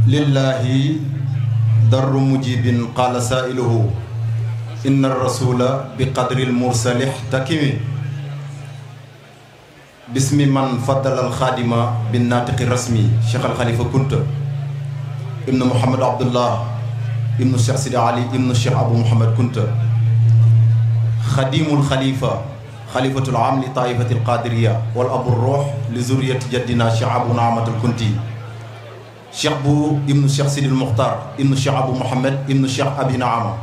lillahi darru mujibin qala sailuhu inna rasula bi qadril mursalih takimi bismi man faddala al khadima bin natiqi rasmi Cheikh al Khalifa Kunta ibnu Muhammad Abdullah ibnu Cheikh Sidi Ali ibnu Cheikh Abu Muhammad Kunta khadimul khalifa khalifatul am li taifatil qadiriya wal abu ruh li zuriyati jaddina Cheikh Abu Naamatul Kunti Cheikh bu ibnu Cheikh Sidil Mukhtar ibnu Cheikh Abu Muhammad ibnu Cheikh Abi Naama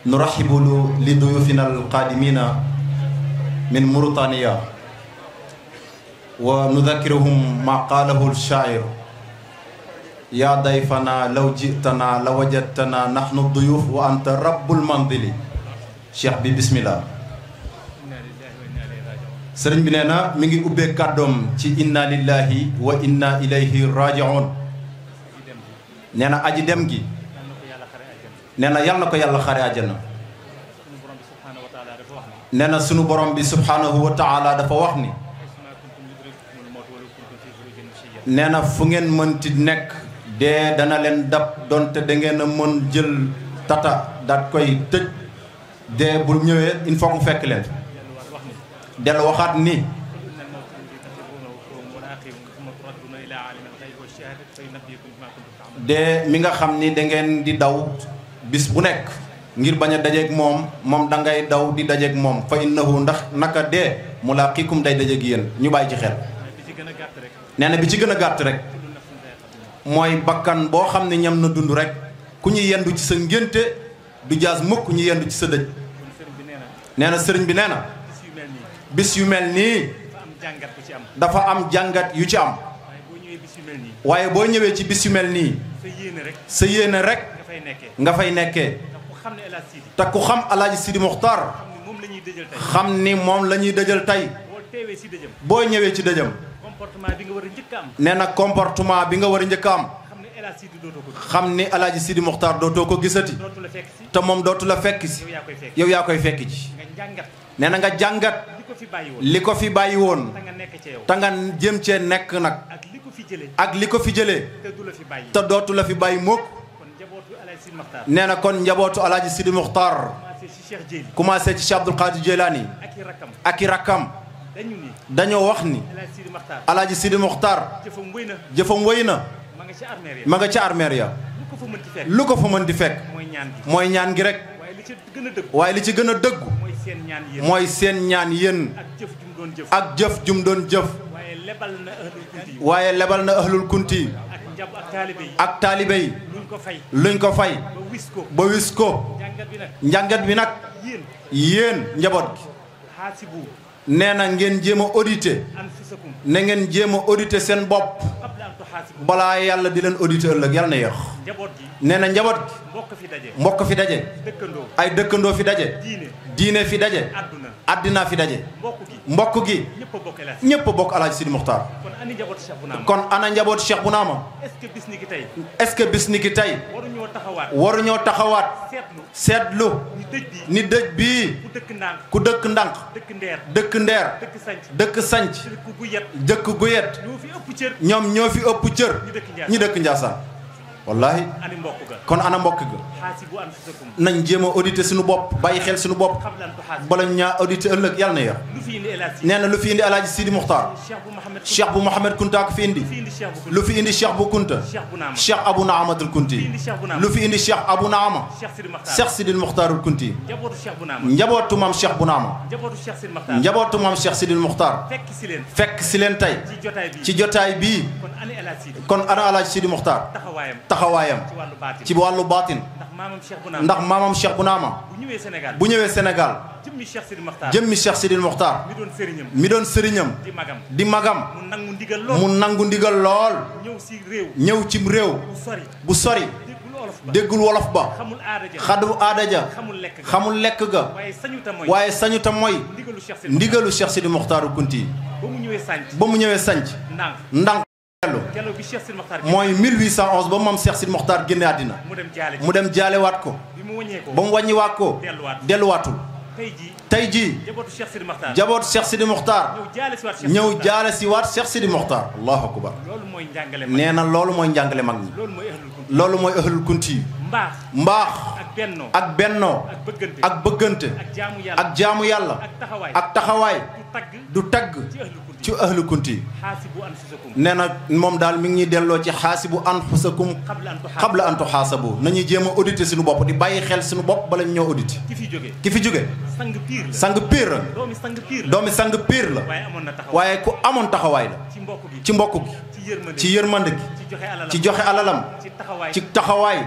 nurahibu li duyufina alqadimina min Mauritania wa nudhakiruhum ma qalahu alshair ya dayfana law jitana la wajadtana nahnu duyuf wa anta rabbul manzili cheikh bi bismillah sëriñ bi nee na mi ngi ubbee kàddoom ci inna lillahi wa inna ilayhi raji'un nee na aji dem gi nee na yal na ko yàlla xare àjjana nee na sunu borom bi subhanahu wa taala dafa wax ni nee na fu ngeen mënti nekk dee dana leen dab donte da ngeen a mën jël tata daat koy tëj dee bu ñëwee il faut mu fekk leen del waxaat ni dee mi nga xam ni da ngeen di daw bis bu nekk ngir bañ a dajeeg moom da ngay daw di dajeeg moom fa innahu ndax naka dee mulaaqikum day dajeeg yéen ñu bàyyi ci xel nee na bi ci gën a gàtt rek mooy bakkan boo xam ne ñam na dund rek ku ñu yendu ci sa ngénte du jaas mukk ñu yendu ci sa dëj nee na sëriñ bi nee na bis yu mel nii dafa am jàngat yu ci am waaye boo ñëwee ci bis yu mel nii sa yéene rek nga fay nekkee te ku xam alaaji Sidi Muxtaar xam ni moom la ñuy dëjal tey boo ñëwee ci dëjam nee na comportement bi nga war a njëkk a am xam ni alaaji Sidi Muxtaar dootoo ko gisati te moom dootu la fekk si yow yaa koy fekk ci nee na nga jàngat li ko fi bàyyi woon te nga jëm cee nekk nag ak li ko fi jëlee te dootu la fi bàyyi mukk nee na kon njabootu alaaji Sidi Muxtaar commencé ci Cheikh Abdul Qadir Jilani ak i rakkam dañoo wax ni alaaji Sidi Muxtaar jëfam wëy na ma nga ca armeer ya lu ko fa mën di fekk mooy ñaan gi rek waaye li ci gën a dëggu mooy seen ñaan yéen ak jëf jum doon jëf waaye lebal na ahlul kunti ak taalibe yi luñ ko fay ba wis ko njàngat bi nag yéen njaboot gi nee na ngeen jéem a auditer na ngeen jéem a auditer seen bopp balaa yàlla di leen auditer ëllëg yàlla na yéex nee na njaboot gi mbokk fi daje ay dëkkandoo fi daje diine fi daje àddina fi daje mbokk gi ñépp a bokk alaaji Sidi Muxtaar kon ana njaboot Cheikh bu naama est-ce que bis ni ki tey waruñoo taxawaat seetlu ni dëj bii ku dëkk ndànk dëkk ndeer dëkk sanc dëkk guyet ñoom ñoo fi ëpp cër ñi dëkk Njaasaan wallahi kon ana mbokk ga nañ jéem a auditer suñu bopp bàyyi xel suñu bopp bala ñaa auditer ëllëg yàlla na ya nee na lu fi indi alaaji Sidi Muxtaar cheikh bu Mouhamed Kunta ko fi indi lu fi indi cheikh bu Kunta cheikh Abu Naamatul Kunti lu fi indi cheikh Abu Naama cheikh Sidil Muxtaarul Kunti njabootu maam cheikh bu Naama njabootu maam cheikh Sidil Muxtaar fekk si leen tey ci jotaay bii kon ana alaaji Sidi Muxtaar taxawaayam ci wàllu baatin ndax maamam Cheikh bu Naama bu ñëwee Sénégal jëmmi Cheikh Sidil Muxtaar mi doon sëriñam di magam mu nangu ndigal lool ñëw ci réew bu sori déggul wolof ba xadu aada ja xamul lekk ga waaye sañu ta mooy ndigalu Cheikh Sidil Muxtaaru Kunti ba mu ñëwee sanc ndànk mooy 1811 ba moom Cheikh Sidi Mokhtar génne àddina mu dem jaalewaat ko ba mu wàññiwaat ko delluwaatul tey jii jabootu Cheikh Sidi Mokhtar ñëw jaale si waat Cheikh Sidi Mokhtar. allahu akbar. nee na loolu mooy njàngale mag ñi. loolu mooy ahlul kunti yi. mbaax ak bennoo ak bëggante ak jaamu yàlla ak taxawaay du tagg ci ahlu kunti. nee na moom daal mi ngi ñuy delloo ci xaasibu anfusakum qabla an tuxaasabu. nañuy jéem a auditer suñu bopp di bàyyi xel suñu bopp bala ñu ñoo auditer. ki fi jóge sang piir la doomi sang piir la waaye ku amoon taxawaay la ci mbokk gi ci yërmande gi ci joxe alalam ci taxawaay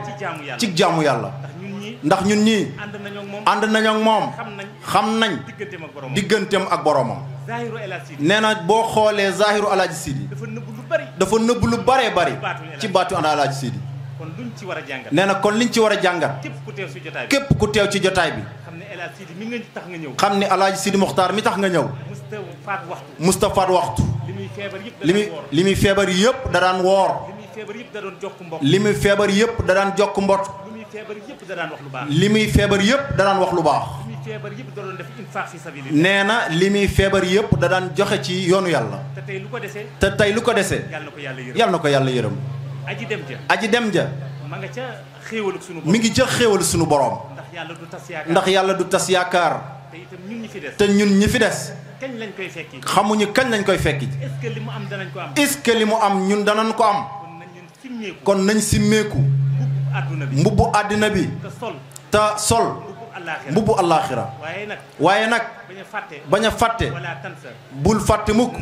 ci jaamu yàlla. ndax ñun ñii ànd nañoo ak moom xam nañ digganteem ak boromam. nee na boo xoolee zahiru alaaji Sidi dafa nëbb lu baree bari ci baatu ànd alaaji Sidi. nee na kon liñ ci war a jàngat képp ku teew ci jotaay bi xam ne alaaji Sidi Mokhtar mi tax nga ñëw Moustapha waxtu li muy feebar yëpp da daan woor li muy feebar yëpp da daan jokk mbott li muy feebar yëpp da daan wax lu baax. nee na li muy feebar yëpp da daan joxe ci yoonu yàlla. te tey lu ko dese yàlla na ko yàlla yërëm. aji dem ja mi ngi ca xéewal sunu borom. ndax yàlla du tas yaakaar. te ñun ñi fi des xamuñu kañ lañ koy fekki. est-ce que li mu am ñun danañ ko am. kon nañ simmeeku mbubbu àddina bi te sol mbubbu allaaxira. waaye nag bañ a fàtte bul fàtte mukk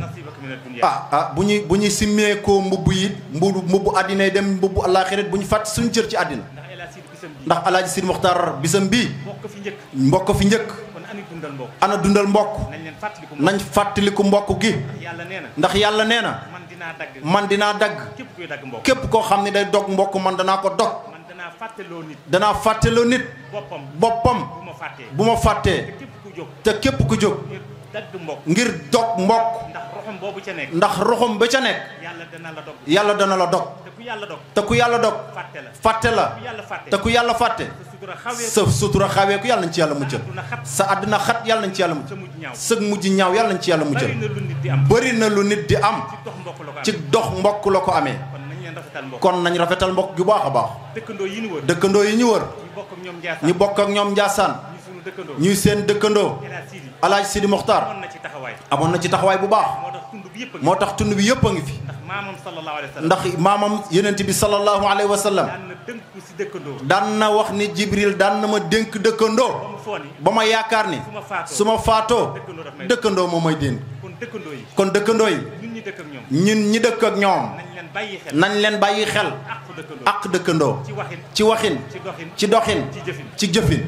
bu ñuy simmeekoo mbubb yi mbubbu àddina yi dem mbubbu allaaxira bu ñu fàtte suñu cër ci àddina. ndax alaaji Sidi Mokhtar bisam bii mbokk fi njëkk ana dundal mbokk nañ fàttaliku mbokk gi. ndax yàlla nee na man dinaa dagg képp koo xam ne day dog mbokk man danaa ko dog. danaa fàtteloo nit boppam bu ma fàttee te képp ku jóg ngir dog mbokk ndax roxom ba ca nekk yàlla dana la dog te ku yàlla dog fàtte la te ku yàlla fàtte sa sutura xawee ku yàlla nañ ci yàlla muccal sa àddina xat yàlla nañ ci yàlla muccal sëg mujj ñaaw yàlla nañ ci yàlla muccal. bëri na lu nit di am ci dox mbokk la ko amee. kon nañ rafetal mbokk gi baax a baax. dëkkandoo yi ñu wër ñu bokk ak ñoom Njaasaan ñuy seen dëkkandoo. alaaji Sidi Mokhtar amoon na ci taxawaay bu baax. moo tax tund bi yëpp a ngi fi. ndax maamam yonent bi sallallahu alayhi wa sallam daan na wax ni Jibril daan na ma dénk dëkkandoo ba ma yaakaar ni su ma faatoo dëkkandoo moo may dénk. kon dëkkandoo yi ñun ñi dëkk ak ñoom nañ leen bàyyi xel ak dëkkandoo ci waxin ci doxin ci jëfin.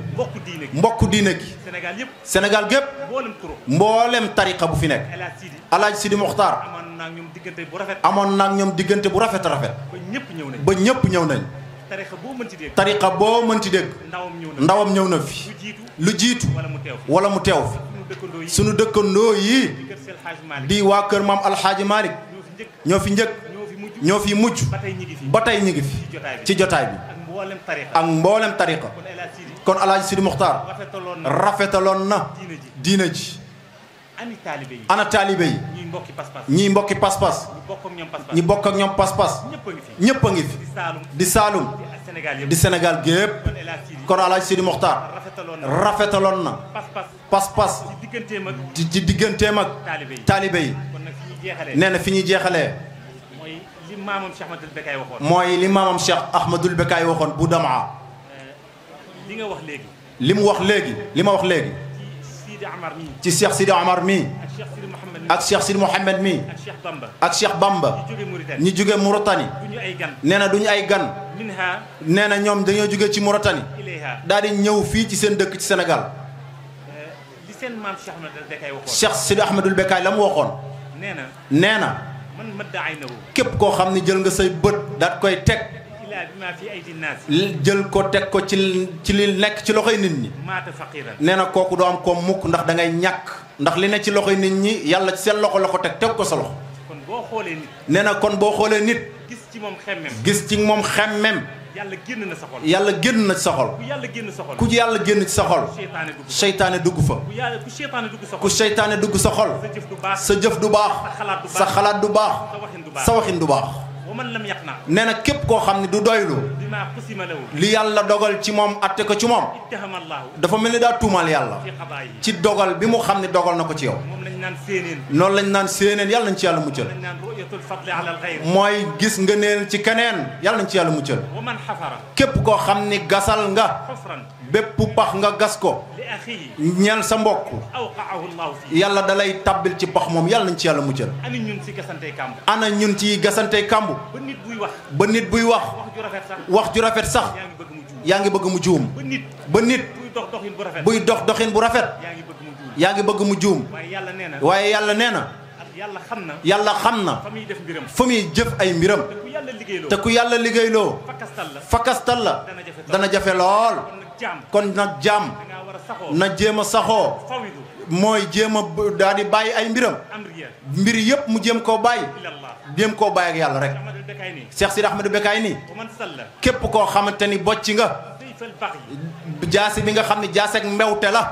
mbokk diine gi Sénégal gépp mboolem tariqa bu fi nekk alaaji Sidi Mokhtar amoon naag ñoom diggante bu rafet rafet ba ñëpp ñëw nañ. tariqa boo mën ci dégg ndawam ñëw na fi lu jiitu wala mu teew fi. sunu dëkkandoo yi di waa kër maam Alxaaji Malick ñoo fi njëkk ñoo fi mujj ba tey ñi ngi fi ci jotaay bi ak mboolem tariqa. kon alaaji Sidi Mokhtar rafetaloon na diina ji. ana taalibe yi ñii mbokki pas-pas ñi bokk ak ñoom pas-pas ñëpp a ngi fi di Saalum di Sénégal gépp. kon alaaji Sidi Mokhtar rafetaloon na pas-pas ci digganteem ak taalibe yi. nee na fi ñuy jeexalee mooy li maamam Cheikh Ahmadul Bekaay waxoon bu damaa li mu wax léegi li ma wax léegi ci Cheikh Sidi Amar mii ak Cheikh Sidi Mouhamed mii ak Cheikh Bamba ñi jóge Mauritanie nee na duñu ay gan. nee na ñoom dañoo jóge ci Mauritanie daal di ñëw fii ci seen dëkk ci Sénégal. Cheikh Sidi Ahmadul Bekaay la mu waxoon nee na képp koo xam ne jël nga say bët daat koy teg jël ko teg ko ci li nekk ci loxoy nit ñi. nee na kooku doo am ko mukk ndax da ngay ñàkk ndax li ne ci loxoy nit ñi yàlla ci seen loxo la ko teg ko sa loxo. nee na kon boo xoolee nit gis ci moom xemmem yàlla génn na sa xol. yàlla génn na sa xol. ku yàlla génn sa xol. ku yàlla génn ci sa xol. seytaane dugg fa. ku seytaane dugg sa xol. sa jëf du baax. sa xalaat du baax. sa waxin du baax. nee na képp koo xam ne du doylu li yàlla dogal ci moom atte ko ci moom dafa mel ni daa tuumaal yàlla ci dogal bi mu xam ne dogal na ko ci yow. noonu lañ naan séeneen yàlla nañ ci yàlla muccal. mooy gis nga neen ci keneen yàlla nañ ci yàlla muccal. képp koo xam ni gasal nga bépp pax nga gas ko ñeel sa mbokk yàlla dalay tabbil ci pax moom yàlla nañ ci yàlla muccal. ana ñun ci gasantey kàmbu ba nit buy wax wax ju rafet sax yaa ngi bëgg mu juum. ba nit buy dox doxin bu rafet yaa ngi bëgg mu juum. waaye yàlla nee na yàlla xam na fa muy jëf ay mbiram te ku yàlla liggéeyloo fakastal la dana jafe lool. kon nag jaam na jéem a saxoo mooy jéem a daal di bàyyi ay mbiram mbir yëpp mu jéem koo bàyyi ak yàlla rek. Cheikh Sidi Ahmed Bekkaay nii képp koo xamante ni bocc nga jaasi bi nga xam ne jaaseeg mbewte la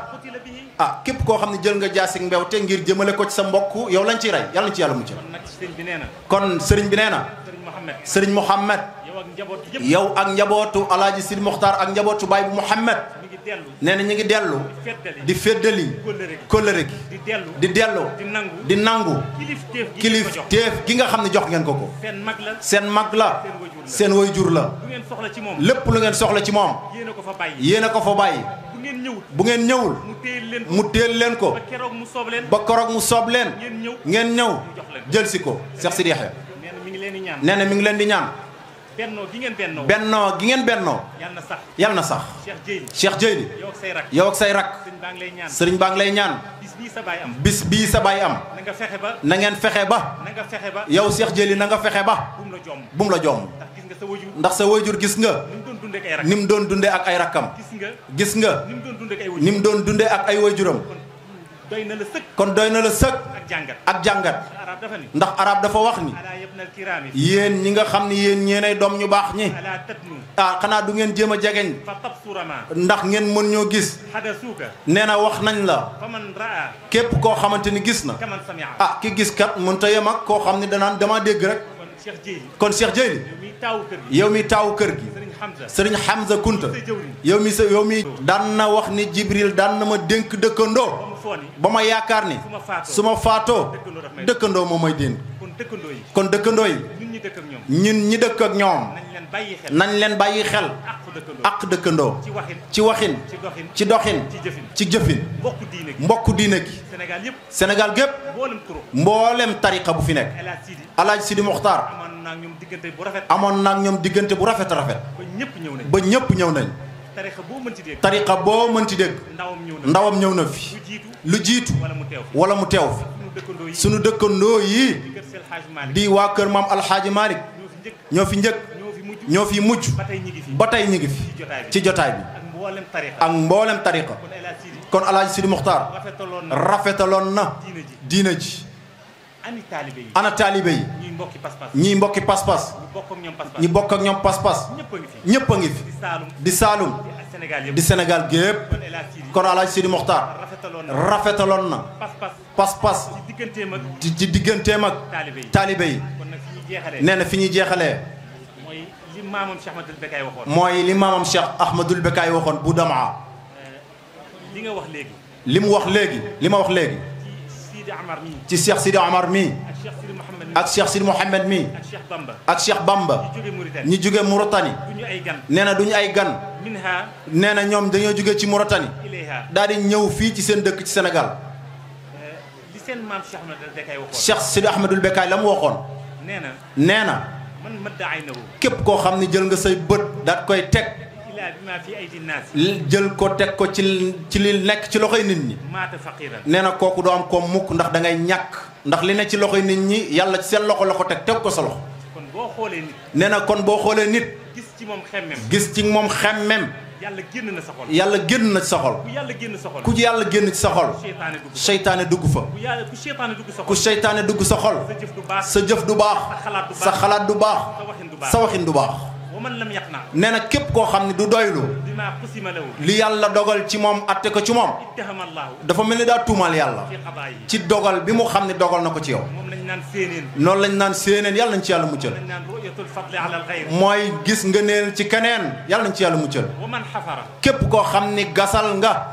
képp koo xam ne jël nga jaaseeg mbewte ngir jëmale ko ci sa mbokk yow lañ ciy rey yàlla nañ ci yàlla mucc. kon sëriñ bi nee na sëriñ Mouhamed yow ak njabootu Alaaji Sidi Mokhtar ak njabootu Baay bu Mouhamed nee na ñu ngi dellu di feddali kóllëre gi di dellu di nangu kilifteef gi nga xam ne jox ngeen ko seen mag la seen waajur la lépp lu ngeen soxla ci moom yéen a ko fa bàyyi bu ngeen ñëwul mu téel leen ko ba keroog mu soob leen ngeen ñëw jël si ko. Cheikh Sidi Yaxya nee na mi ngi leen di ñaan bennoo gi ngeen bennoo yal na sax. Cheikh Jeydi yow ak say rak sëriñ baa ngi lay ñaan bis bii sa baay am na ngeen fexe ba yow Cheikh Jeydi na nga fexe ba bu mu la jomm ndax sa waajur gis nga ni mu doon dundee ak ay rakkam gis nga ni mu doon dundee ak ay waajuram kon doy na la sëkk ak jàngat ndax arab dafa wax ni yéen ñi nga xam ni yéen ñeenay doom ñu baax ñi xanaa du ngeen jéem a jegeñ ndax ngeen mën ñoo gis. nee na wax nañ la képp koo xamante ni gis na ki gis kat mën ta yem ak koo xam ne danaan dama dégg rek. kon Cheikh Jeydi yow mi taawu kër gi sëriñ Hamza Kunta yow mi daan na wax ni Jibril daan na ma dénk dëkkandoo ba ma yaakaar ni su ma faatoo dëkkandoo moom mooy dénk. kon dëkkandoo yi ñun ñi dëkk ak ñoom nañ leen bàyyi xel ak dëkkandoo ci waxin ci doxin ci jëfin mbokku diine gi Sénégal gépp mboolem tariqa bu fi nekk Alaaji Sidi Mokhtar amoon naag ñoom diggante bu rafet ba ñëpp ñëw nañ tariqa boo mënti dégg ndawam ñëw na fi lu jiitu wala mu teew fi sunu dëkkandoo yi di waa kër maam Alxaaji Malick ñoo fi njëkk ñoo fi mujj ba tey ñi ngi fi ci jotaay bi ak mboolem tariqa kon Alaaji Sidi Mokhtar rafetaloon na diina ji ana taalibe yi ñii mbokki pas-pas ñi bokk ak ñoom pas-pas ñëpp a ngi fi di Saalum di Sénégal gépp kon Alaaji Sidi Mokhtar rafetaloon na pas-pas ci digganteem ak taalibe yi nee na fi ñuy jeexalee mooy li maamam Cheikh Ahmadul Bekkaay waxoon bu damaa li mu wax léegi li ma wax léegi ci Cheikh Sidi Amar mii ak Cheikh Sidi Mouhamed mii ak Cheikh Bamba ñi jóge Mauritanie nee na duñu ay gan nee na ñoom dañoo jóge ci Mauritanie daal di ñëw fii ci seen dëkk ci Sénégal. Cheikh Sidi Ahmadul Bekkaay la mu waxoon nee na képp koo xam ne jël nga say bët daat koy teg jël ko teg ko ci li nekk ci loxoy nit ñi nee na kooku doo am ko mukk ndax da ngay ñàkk ndax li ne ci loxoy nit ñi yàlla ci seen loxo la ko teg ko sa loxo. nee na kon boo xoolee nit gis ci moom xemmem yàlla génn na sa xol yàlla génn na ci sa xol ku yàlla génn ci sa xol seytaane dugg fa ku seytaane dugg sa xol sa jëf du baax sa xalaat du baax sa waxin du baax nee na képp koo xam ne du doylu li yàlla dogal ci moom atte ko ci moom dafa mel ni daa tuumaal yàlla ci dogal bi mu xam ne dogal na ko ci yow. noonu lañ naan séeneen yàlla nañ ci yàlla muccal. mooy gis nga neel ci keneen yàlla nañ ci yàlla muccal. képp koo xam ni gasal nga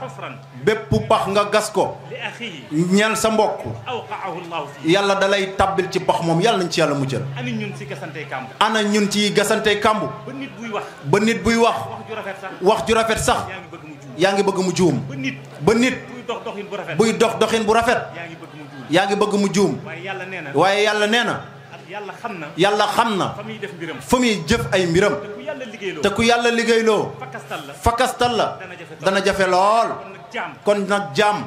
bépp pax nga gas ko ñeel sa mbokk yàlla dalay tabbil ci pax moom yàlla nañ ci yàlla muccal. ana ñun ci gasante kambu ba nit buy wax ju rafet sax yaa ngi bëgg mu juum. ba nit buy dox doxin bu rafet yaa ngi bëgg mu juum. waaye yàlla nee na yàlla xam na fa muy jëf ay mbiram te ku yàlla liggéeyloo fakastal la dana jafe lool. kon nag jaam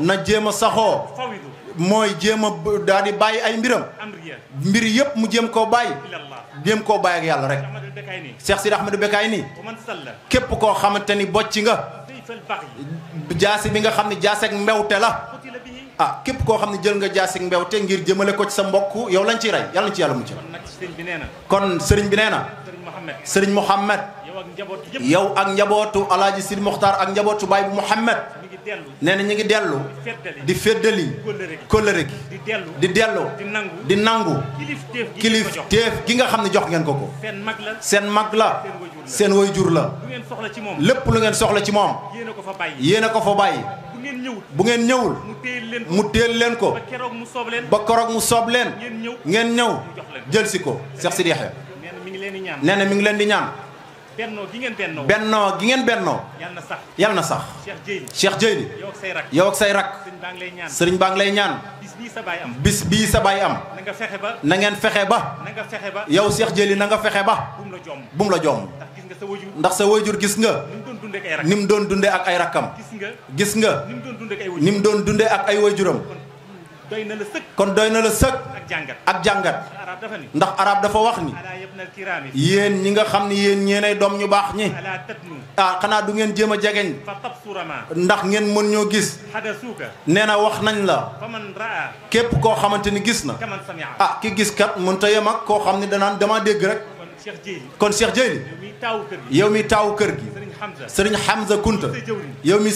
na jéem a saxoo mooy jéem a daal di bàyyi ay mbiram mbir yëpp mu jéem koo bàyyi ak yàlla rek. Cheikh Sidi Ahmadou Bekkaay nii képp koo xamante ni bocc nga jaasi bi nga xam ne jaaseeg mbewte la képp koo xam ne jël nga jaaseeg mbewte ngir jëmale ko ci sa mbokk yow lañ ciy rey yàlla nañ ci yàlla mucc. kon sëriñ bi nee na sëriñ Mouhamed yow ak njabootu alaaji Sidi Mokhtar ak njabootu baay bu Mouhamed nee na ñu ngi dellu di feddali kóllëre gi di dellu di nangu kilifteef gi nga xam ne jox ngeen ko seen mag la seen waajur la lépp lu ngeen soxla ci moom yéen a ko fa bàyyi bu ngeen ñëwul mu téel leen ko ba keroog mu soob leen ngeen ñëw jël si ko. Cheikh Sidi Yahya nee na mi ngi leen di ñaan bennoo gi ngeen bennoo yal na sax. Cheikh Jeyli yow ak say rak sëriñ baa ngi lay ñaan bis bii sa baay am na ngeen fexe ba yow Cheikh Jeyli na nga fexe ba bu mu la jomm ndax sa waajur gis nga ni mu doon dundee ak ay rakkam gis nga ni mu doon dundee ak ay waajuram kon doy na la sëkk ak jàngat ndax arab dafa wax ni yéen ñi nga xam ni yéen ñeenay doom ñu baax ñi xanaa du ngeen jéem a jegeñ ndax ngeen mën ñoo gis. nee na wax nañ la képp koo xamante ni gis na ki gis kat mënut a yem ak koo xam ne danaan dama dégg rek. kon Cheikh Jeyli yow mi taawu kër gi Serigne Hamza Kunta yow mi